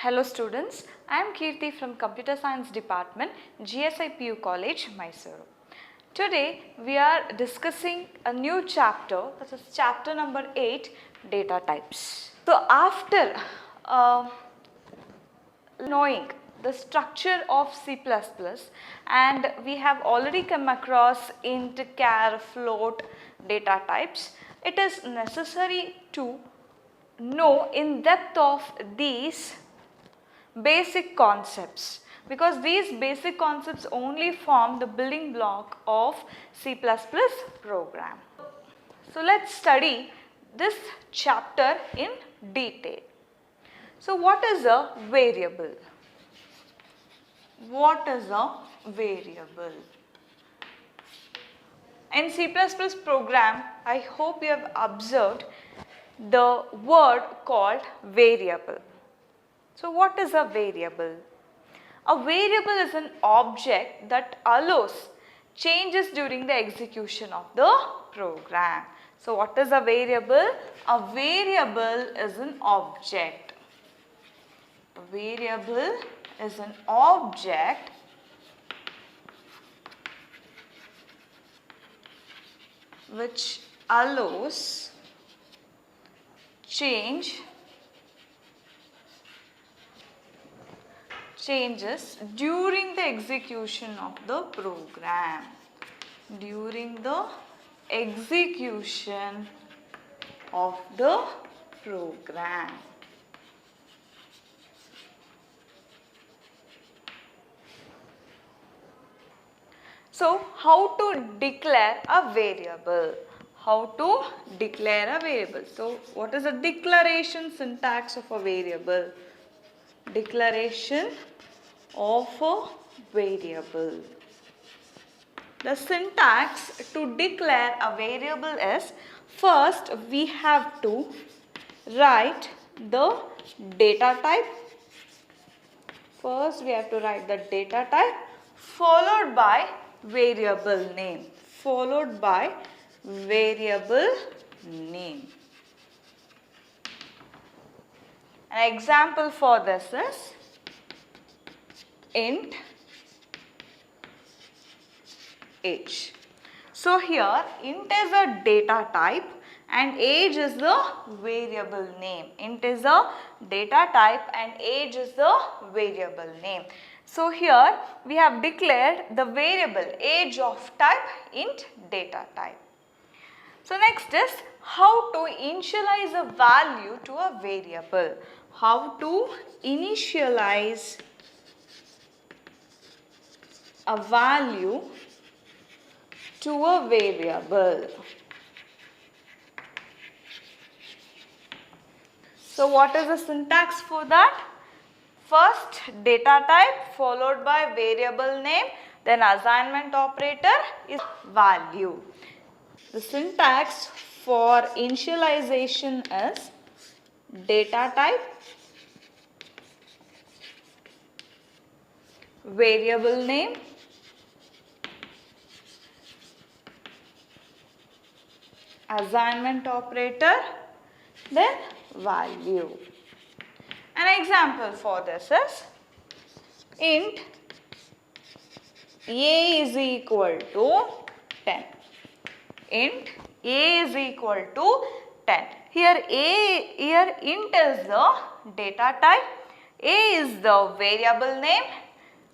Hello students, I am Kirti from Computer Science Department, GSI PU College, Mysuru. Today we are discussing a new chapter, that is chapter number 8, data types. So after knowing the structure of C++ and we have already come across int, char, float data types, it is necessary to know in depth of these basic concepts, because these basic concepts only form the building block of C++ program. So let's study this chapter in detail. So what is a variable? What is a variable? In C++ program, I hope you have observed the word called variable. So what is a variable? A variable is an object that allows changes during the execution of the program. So what is a variable? A variable is an object. A variable is an object which allows changes during the execution of the program. During the execution of the program. So, how to declare a variable? How to declare a variable? So, what is the declaration syntax of a variable? Declaration of a variable. The syntax to declare a variable is, first we have to write the data type. First we have to write the data type followed by variable name. Followed by variable name. An example for this is int age. So here int is a data type and age is the variable name. Int is a data type and age is the variable name. So here we have declared the variable age of type int data type. So next is how to initialize a value to a variable. How to initialize a value to a variable. So what is the syntax for that? First data type followed by variable name, then assignment operator is value. The syntax for initialization is data type, variable name, assignment operator, then value. An example for this is int a is equal to 10. Int a is equal to 10. Here int is the data type, a is the variable name,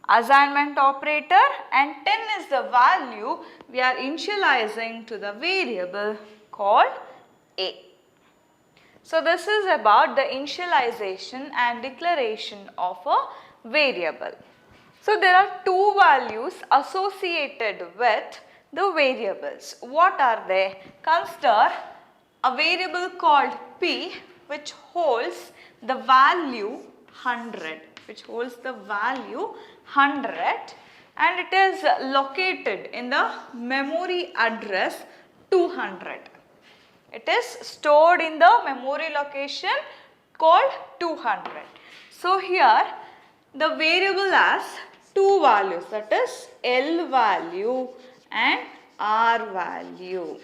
assignment operator, and 10 is the value we are initializing to the variable called a. So this is about the initialization and declaration of a variable. So there are two values associated with the variables. What are they? Consider a variable called p which holds the value 100. Which holds the value 100 and it is located in the memory address 200. It is stored in the memory location called 200. So here the variable has two values, that is L value and R value.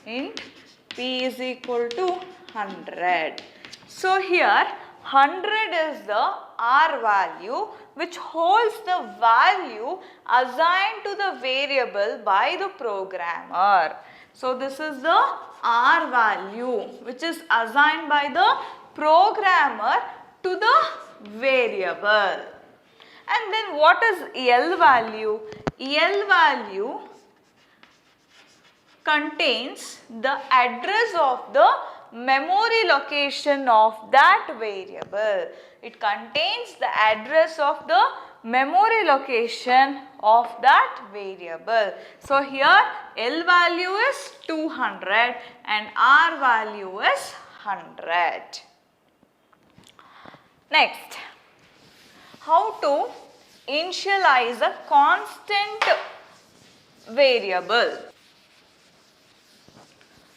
Int p is equal to 100. So here 100 is the R value which holds the value assigned to the variable by the programmer. So this is the R value which is assigned by the programmer to the variable. And then what is L value? L value contains the address of the memory location of that variable. It contains the address of the memory location of that variable. So here L value is 200 and R value is 100. Next, how to initialize a constant variable.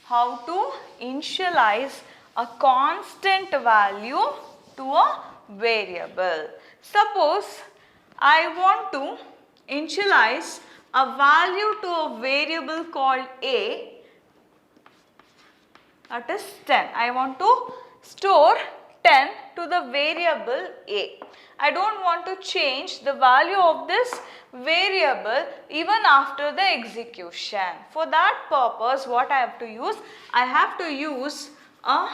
How to initialize a constant value to a variable. Suppose I want to initialize a value to a variable called A, that is 10. I want to store 10 to the variable A. I don't want to change the value of this variable even after the execution. For that purpose, what I have to use? I have to use a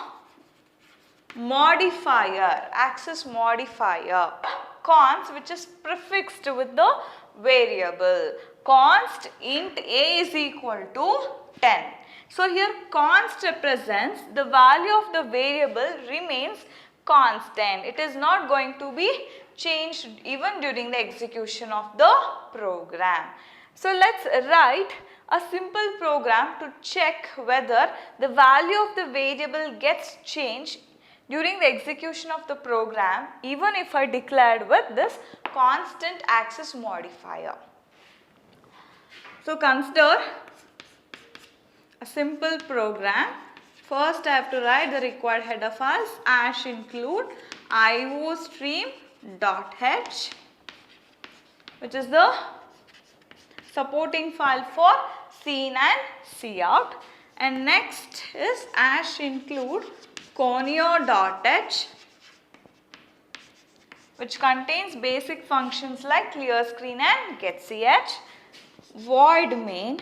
modifier, access modifier, const, which is prefixed with the variable. Const int A is equal to 10. So here const represents the value of the variable remains constant. It is not going to be changed even during the execution of the program. So let's write a simple program to check whether the value of the variable gets changed during the execution of the program even if I declared with this constant access modifier. So consider a simple program. First I have to write the required header files #include iostream.h, which is the supporting file for scene and cout, and next is #include conio.h, which contains basic functions like clear screen and getch. Void main.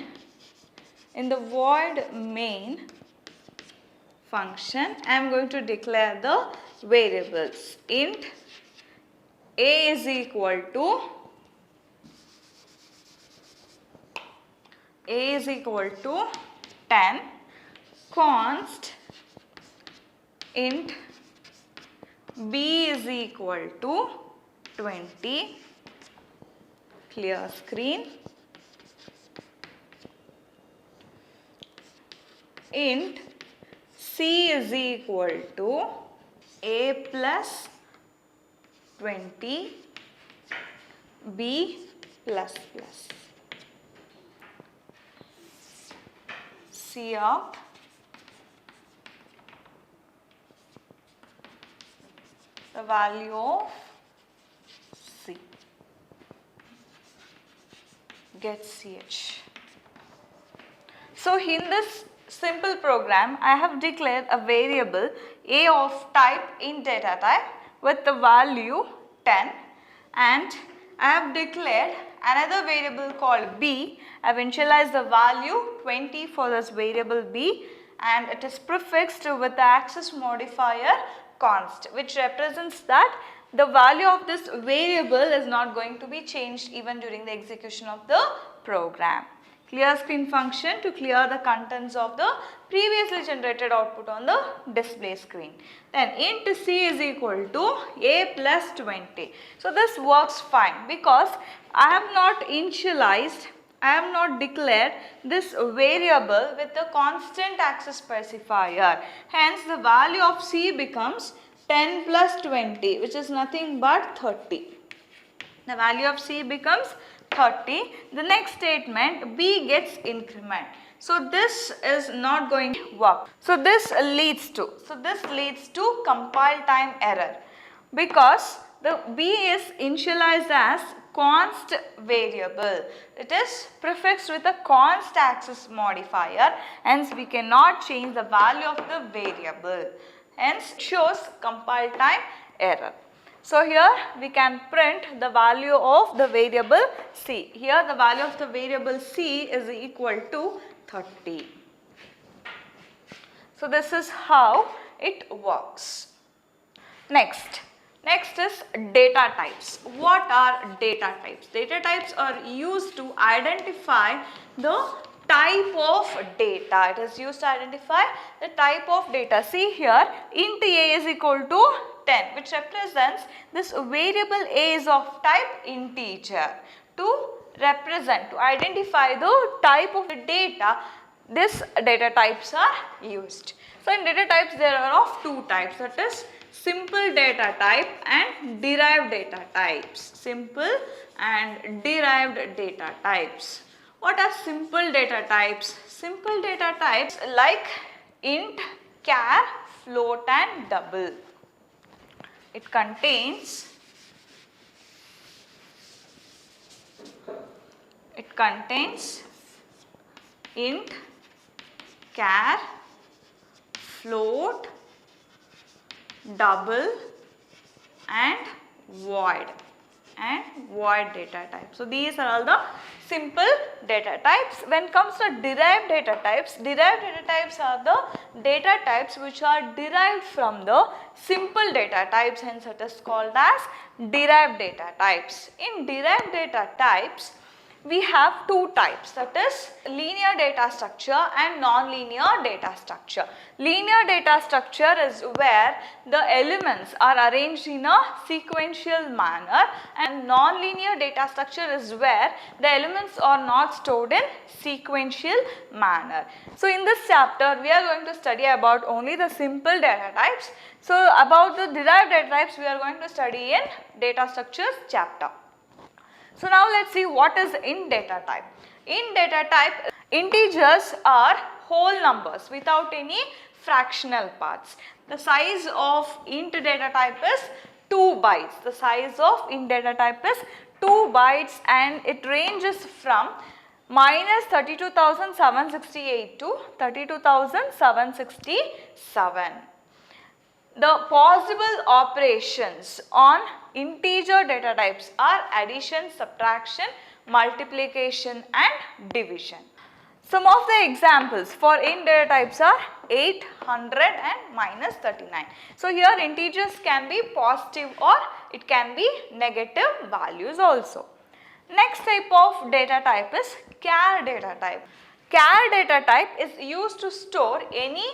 In the void main function, I am going to declare the variables. Int A is equal to 10. Const int B is equal to 20. Clear screen. Int C is equal to A plus 20 B plus plus. Cout the value of C. Get ch. So in this simple program, I have declared a variable A of type int data type with the value 10, and I have declared another variable called B. I have initialized the value 20 for this variable B, and it is prefixed with the access modifier const, which represents that the value of this variable is not going to be changed even during the execution of the program. Clear screen function to clear the contents of the previously generated output on the display screen. Then int C is equal to A plus 20. So this works fine because I have not initialized, I have not declared this variable with the constant access specifier. Hence the value of C becomes 10 plus 20, which is nothing but 30. The value of C becomes 30. The next statement, B gets increment. So this is not going to work. So this leads to compile time error because the B is initialized as const variable. It is prefixed with a const access modifier. Hence we cannot change the value of the variable. Hence shows compile time error. So here we can print the value of the variable c. Here the value of the variable c is equal to 30. So this is how it works. Next is data types. What are data types? Data types are used to identify the type of data. It is used to identify the type of data. See here, int a is equal to 10, which represents this variable a is of type integer. To represent, to identify the type of the data, this data types are used. So in data types there are of two types, that is simple data type and derived data types. Simple and derived data types. What are simple data types? Simple data types like int, char, float and double. It contains int, char, float, double and void data type. So these are all the simple data types. When it comes to derived data types are the data types which are derived from the simple data types, hence it is called as derived data types. In derived data types we have two types, that is linear data structure and non-linear data structure. Linear data structure is where the elements are arranged in a sequential manner, and non-linear data structure is where the elements are not stored in sequential manner. So in this chapter we are going to study about only the simple data types. So about the derived data types we are going to study in data structures chapter. So now let's see what is int data type. In data type, integers are whole numbers without any fractional parts. The size of int data type is 2 bytes. The size of int data type is 2 bytes and it ranges from minus 32,768 to 32,767. The possible operations on integer data types are addition, subtraction, multiplication and division. Some of the examples for int data types are 8, 100 and minus 39. So here integers can be positive or it can be negative values also. Next type of data type is char data type. Char data type is used to store any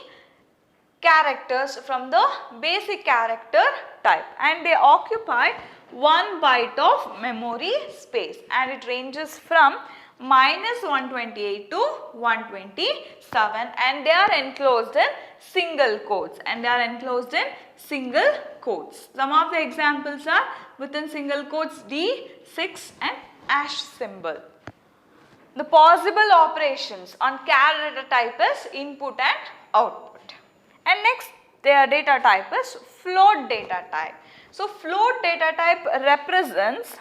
characters from the basic character type and they occupy 1 byte of memory space and it ranges from minus 128 to 127 and they are enclosed in single quotes Some of the examples are within single quotes D, 6 and hash symbol. The possible operations on char data type is input and output. And next their data type is float data type. So float data type represents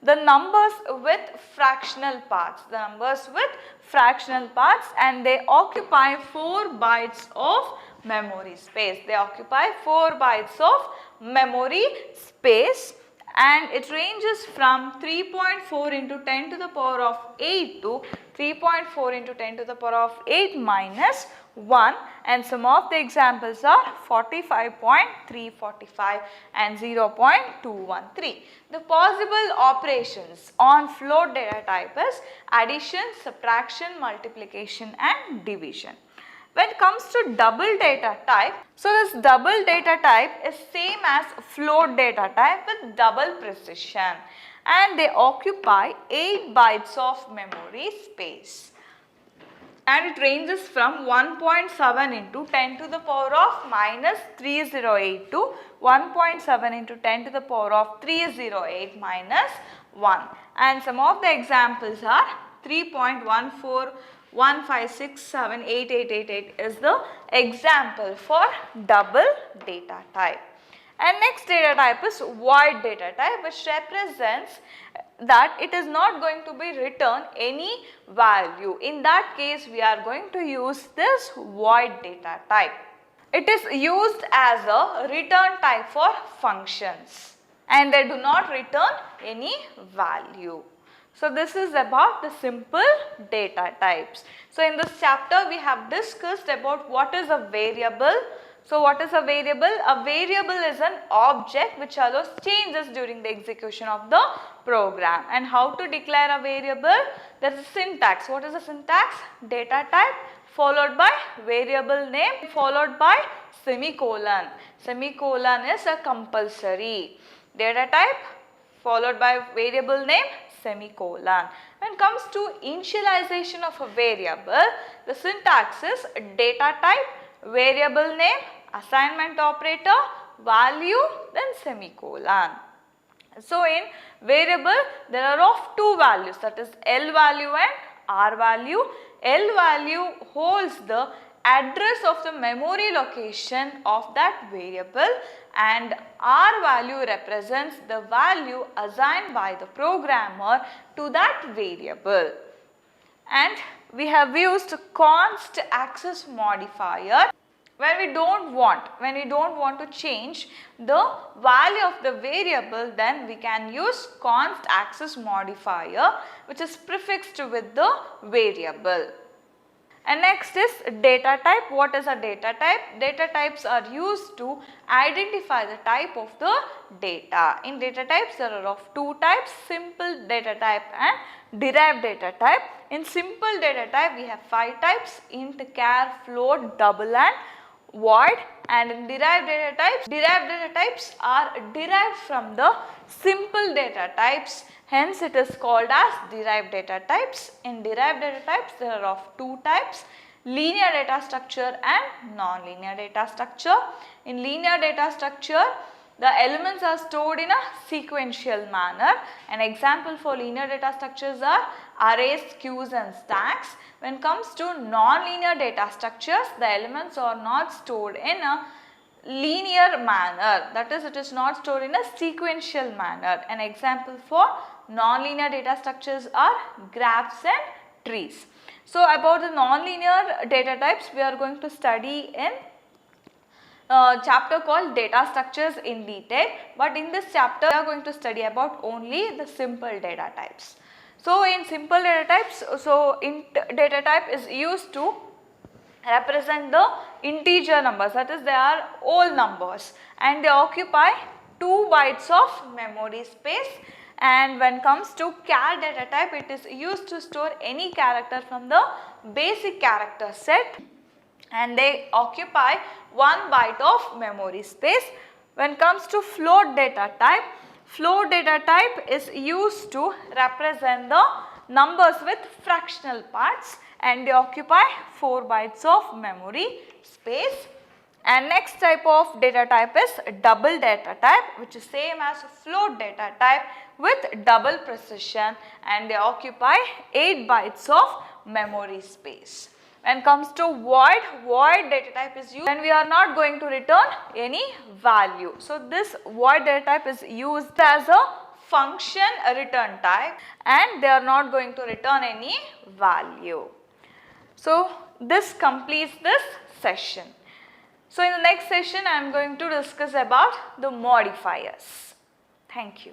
the numbers with fractional parts, and they occupy 4 bytes of memory space. And it ranges from 3.4 into 10 to the power of 8 to 3.4 into 10 to the power of 8 minus 1, and some of the examples are 45.345 and 0.213. The possible operations on float data type is addition, subtraction, multiplication and division. When it comes to double data type, so this double data type is same as float data type with double precision and they occupy 8 bytes of memory space. And it ranges from 1.7 into 10 to the power of minus 308 to 1.7 into 10 to the power of 308 minus 1. And some of the examples are 3.14, 156788888 is the example for double data type. And next data type is void data type, which represents that it is not going to be returned any value. In that case we are going to use this void data type. It is used as a return type for functions and they do not return any value. So this is about the simple data types. So in this chapter we have discussed about what is a variable. So what is a variable? A variable is an object which allows changes during the execution of the program. And how to declare a variable? There is a syntax. What is the syntax? Data type followed by variable name followed by semicolon. Semicolon is a compulsory. Data type followed by variable name semicolon. When it comes to initialization of a variable, the syntax is data type, variable name, assignment operator, value, then semicolon. So in variable there are of two values, that is L value and R value. L value holds the address of the memory location of that variable and R value represents the value assigned by the programmer to that variable. And we have used const access modifier when we don't want to change the value of the variable, then we can use const access modifier which is prefixed with the variable. And next is data type. What is a data type? Data types are used to identify the type of the data. In data types there are of two types, simple data type and derived data type. In simple data type we have 5 types: int, char, float, double and void. And in derived data types are derived from the simple data types, hence it is called as derived data types. In derived data types there are of two types, linear data structure and non-linear data structure. In linear data structure the elements are stored in a sequential manner. An example for linear data structures are arrays, queues and stacks. When it comes to non-linear data structures, the elements are not stored in a linear manner, that is, it is not stored in a sequential manner. An example for non-linear data structures are graphs and trees. So about the non-linear data types we are going to study in chapter called data structures in detail, but in this chapter we are going to study about only the simple data types. So in simple data types, int data type is used to represent the integer numbers, that is they are whole numbers and they occupy 2 bytes of memory space. And when it comes to char data type, it is used to store any character from the basic character set and they occupy 1 byte of memory space. When it comes to float data type is used to represent the numbers with fractional parts and they occupy 4 bytes of memory space. And next type of data type is double data type, which is same as float data type with double precision and they occupy 8 bytes of memory space. When it comes to void data type is used when we are not going to return any value. So this void data type is used as a function return type and they are not going to return any value. So this completes this session. So in the next session I am going to discuss about the modifiers. Thank you.